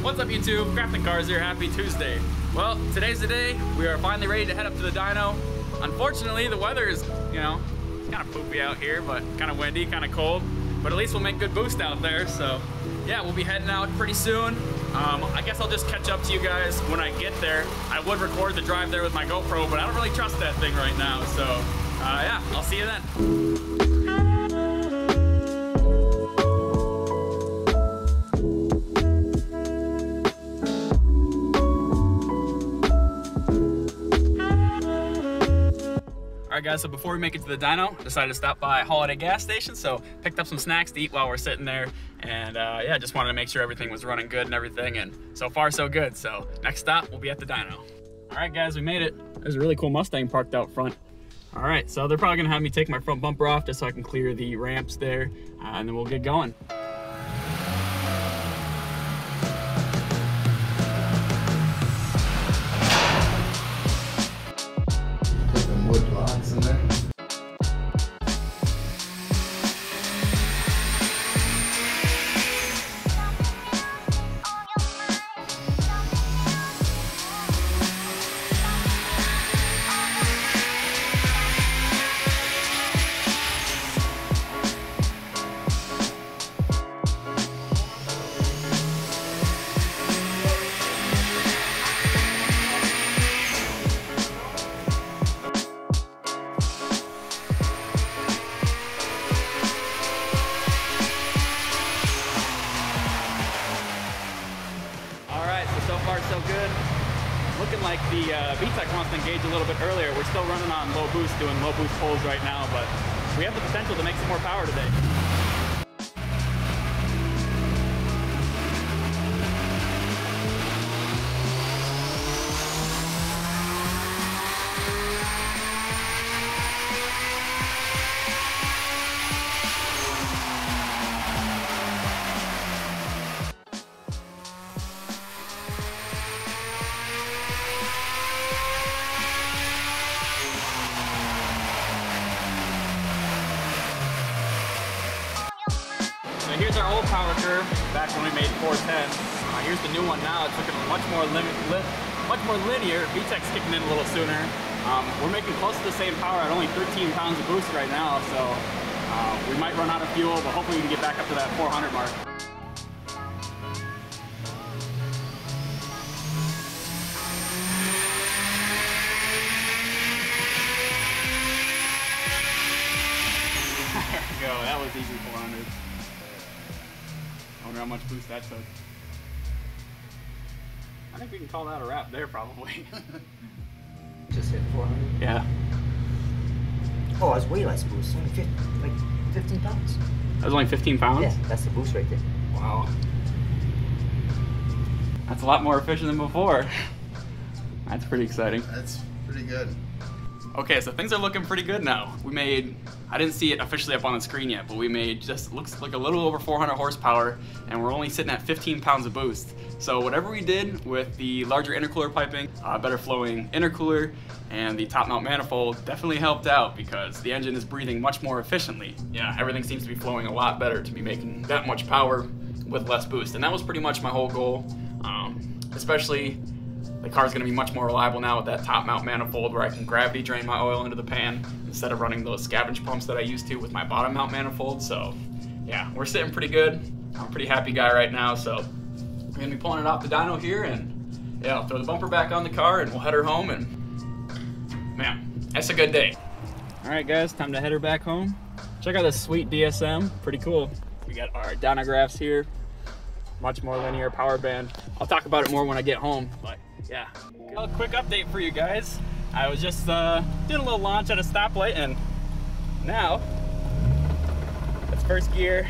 What's up YouTube? Crafting Cars here, happy Tuesday. Well, today's the day. We are finally ready to head up to the dyno. Unfortunately, the weather is, it's kind of poopy out here, but kind of windy, kind of cold. But at least we'll make good boost out there, so yeah, we'll be heading out pretty soon. I guess I'll just catch up to you guys when I get there. I would record the drive there with my GoPro, but I don't really trust that thing right now, so yeah, I'll see you then. Alright guys, so before we make it to the dyno, decided to stop by a Holiday gas station, so picked up some snacks to eat while we're sitting there, and yeah, just wanted to make sure everything was running good and everything, and so far so good. So next stop, we'll be at the dyno. Alright guys, we made it. There's a really cool Mustang parked out front. Alright, so they're probably gonna have me take my front bumper off just so I can clear the ramps there, and then we'll get going. Wood blocks in there. So far so good. Looking like the VTEC wants to engage a little bit earlier. We're still running on low boost, doing low boost pulls right now, but we have the potential to make some more power today. So here's our old power curve back when we made 410. Here's the new one now. It's looking much more linear. VTEC's kicking in a little sooner. We're making close to the same power at only 13 pounds of boost right now, so we might run out of fuel, but hopefully we can get back up to that 400 mark. There we go. That was easy 400. I wonder how much boost that took. I think we can call that a wrap there, probably. Just hit 400? Yeah. Oh, it's way less boost. Only 15 pounds. That was only 15 pounds? Yeah, that's the boost right there. Wow. That's a lot more efficient than before. That's pretty exciting. That's pretty good. Okay, so things are looking pretty good now. We made, I didn't see it officially up on the screen yet, but we made just, looks like a little over 400 horsepower, and we're only sitting at 15 pounds of boost. So whatever we did with the larger intercooler piping, better flowing intercooler, and the top mount manifold definitely helped out because the engine is breathing much more efficiently. Yeah, everything seems to be flowing a lot better to be making that much power with less boost. And that was pretty much my whole goal, especially the car's going to be much more reliable now with that top mount manifold where I can gravity drain my oil into the pan instead of running those scavenge pumps that I used to with my bottom mount manifold. So yeah, we're sitting pretty good. I'm a pretty happy guy right now, so we're going to be pulling it off the dyno here, and yeah, I'll throw the bumper back on the car and we'll head her home, and man, that's a good day. Alright guys, time to head her back home. Check out this sweet DSM, pretty cool. We got our dynographs here, much more linear power band. I'll talk about it more when I get home, but yeah. A quick update for you guys. I was just doing a little launch at a stoplight, and now that's first gear,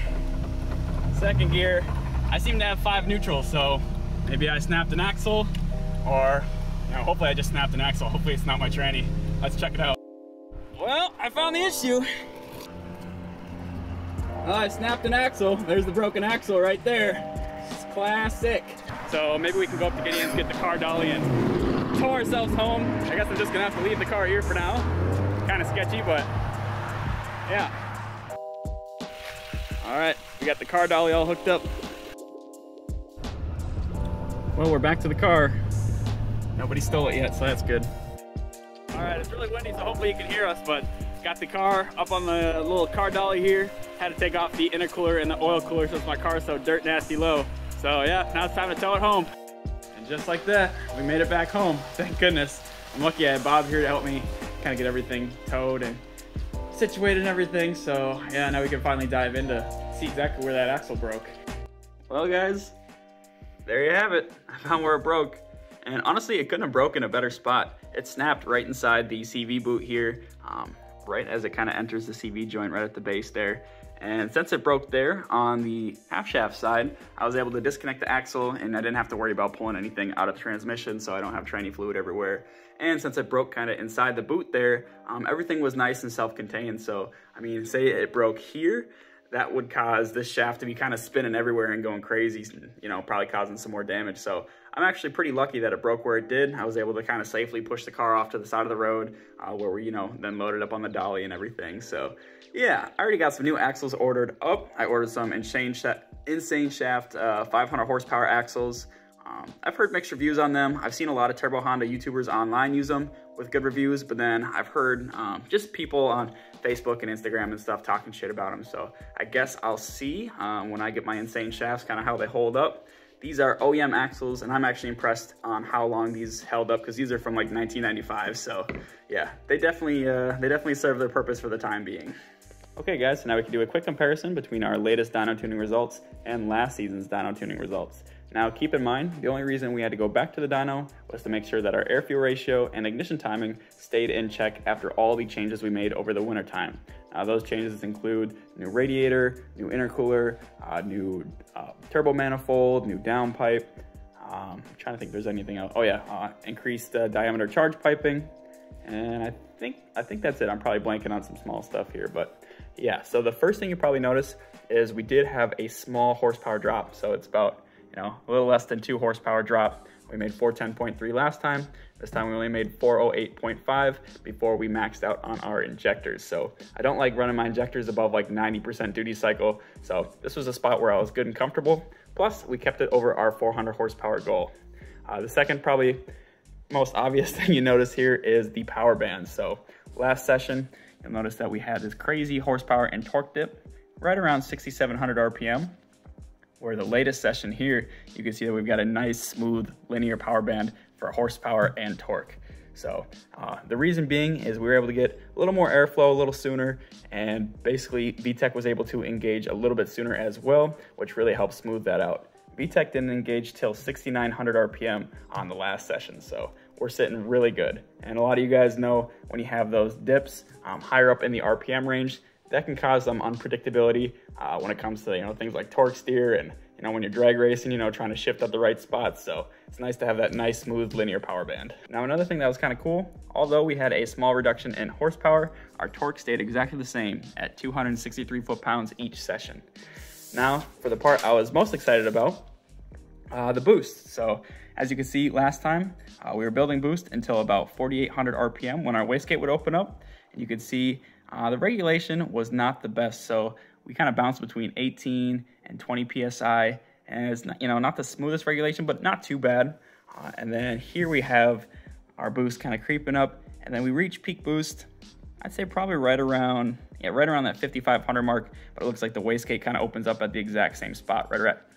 second gear. I seem to have 5 neutrals, so maybe I snapped an axle, or hopefully I just snapped an axle. Hopefully it's not my tranny. Let's check it out. Well, I found the issue. I snapped an axle. There's the broken axle right there. It's classic. So maybe we can go up to Gideon's, get the car dolly, and tow ourselves home. I guess I'm just gonna have to leave the car here for now. Kind of sketchy, but yeah. All right, we got the car dolly all hooked up. Well, we're back to the car. Nobody stole it yet, so that's good. All right, it's really windy, so hopefully you can hear us, but got the car up on the little car dolly here. Had to take off the intercooler and the oil cooler since my car's so dirt nasty low. So yeah, now it's time to tow it home. And just like that, we made it back home. Thank goodness. I'm lucky I had Bob here to help me kind of get everything towed and situated and everything. So yeah, now we can finally dive in to see exactly where that axle broke. Well guys, there you have it. I found where it broke. And honestly, it couldn't have broken a better spot. It snapped right inside the CV boot here, right as it kind of enters the CV joint right at the base there. And since it broke there on the half shaft side, I was able to disconnect the axle and I didn't have to worry about pulling anything out of the transmission, so I don't have tranny fluid everywhere. And since it broke kind of inside the boot there, everything was nice and self-contained. So, I mean, say it broke here, that would cause this shaft to be kind of spinning everywhere and going crazy, you know, probably causing some more damage. So I'm actually pretty lucky that it broke where it did. I was able to kind of safely push the car off to the side of the road where we, you know, then loaded up on the dolly and everything. So yeah, I already got some new axles ordered up. I ordered some insane shaft 500 horsepower axles. I've heard mixed reviews on them. I've seen a lot of Turbo Honda YouTubers online use them with good reviews, but then I've heard just people on Facebook and Instagram and stuff talking shit about them. So I guess I'll see when I get my insane shafts, kind of how they hold up. These are OEM axles, and I'm actually impressed on how long these held up because these are from like 1995. So yeah, they definitely serve their purpose for the time being. Okay guys, so now we can do a quick comparison between our latest dyno tuning results and last season's dyno tuning results. Now keep in mind, the only reason we had to go back to the dyno was to make sure that our air fuel ratio and ignition timing stayed in check after all the changes we made over the winter time. Those changes include new radiator, new intercooler, new turbo manifold, new downpipe. I'm trying to think if there's anything else. Oh yeah, increased diameter charge piping. And I think that's it. I'm probably blanking on some small stuff here, but yeah. So the first thing you probably notice is we did have a small horsepower drop. So it's about, you know, a little less than 2 horsepower drop. We made 410.3 last time. This time we only made 408.5 before we maxed out on our injectors. So I don't like running my injectors above like 90% duty cycle. So this was a spot where I was good and comfortable. Plus we kept it over our 400 horsepower goal. The second probably most obvious thing you notice here is the power band. So last session, you'll notice that we had this crazy horsepower and torque dip right around 6,700 RPM. Where the latest session here, you can see that we've got a nice smooth linear power band for horsepower and torque. So the reason being is we were able to get a little more airflow a little sooner, and basically VTEC was able to engage a little bit sooner as well, which really helped smooth that out. VTEC didn't engage till 6,900 RPM on the last session, so we're sitting really good. And a lot of you guys know when you have those dips higher up in the RPM range, that can cause some unpredictability when it comes to, you know, things like torque steer and, you know, when you're drag racing, you know, trying to shift at the right spots. So it's nice to have that nice smooth linear power band. Now another thing that was kind of cool, although we had a small reduction in horsepower, our torque stayed exactly the same at 263 foot-pounds each session. Now for the part I was most excited about, the boost. So as you can see last time, we were building boost until about 4,800 RPM when our wastegate would open up. And you could see the regulation was not the best, so we kind of bounced between 18 and 20 PSI, and it's not, you know, not the smoothest regulation, but not too bad. And then here we have our boost kind of creeping up, and then we reach peak boost, I'd say probably right around that 5,500 mark, but it looks like the wastegate kind of opens up at the exact same spot,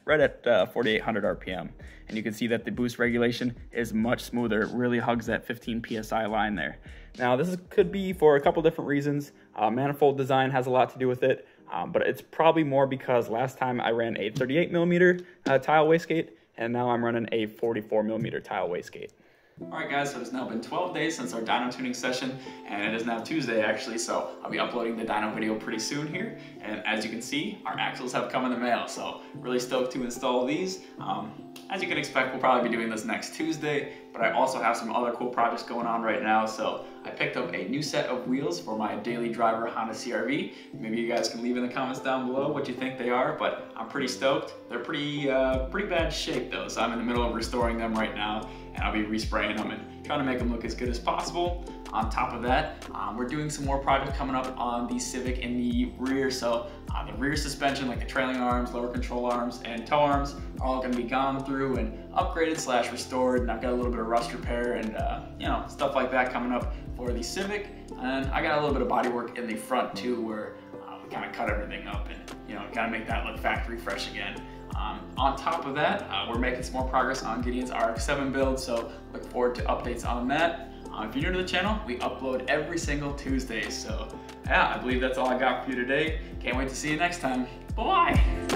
right at 4,800 RPM. And you can see that the boost regulation is much smoother. It really hugs that 15 PSI line there. Now this could be for a couple different reasons. Manifold design has a lot to do with it, but it's probably more because last time I ran a 38 millimeter tile wastegate, and now I'm running a 44 millimeter tile wastegate. Alright guys, so it's now been 12 days since our dyno tuning session, and it is now Tuesday actually, so I'll be uploading the dyno video pretty soon here. And as you can see, our axles have come in the mail, so really stoked to install these. As you can expect, we'll probably be doing this next Tuesday, but I also have some other cool projects going on right now. So I picked up a new set of wheels for my daily driver Honda CR-V. Maybe you guys can leave in the comments down below what you think they are, but I'm pretty stoked. They're pretty bad shape though, so I'm in the middle of restoring them right now, and I'll be respraying them and trying to make them look as good as possible. On top of that, we're doing some more projects coming up on the Civic in the rear. So the rear suspension, like the trailing arms, lower control arms, and tow arms are all gonna be gone through and upgraded / restored. And I've got a little bit of rust repair and you know, stuff like that coming up for the Civic. And I got a little bit of body work in the front too, where we kind of cut everything up and, you know, kind of make that look factory fresh again. On top of that, we're making some more progress on Gideon's RX-7 build, so look forward to updates on that. If you're new to the channel, we upload every single Tuesday. So yeah, I believe that's all I got for you today. Can't wait to see you next time. Bye-bye.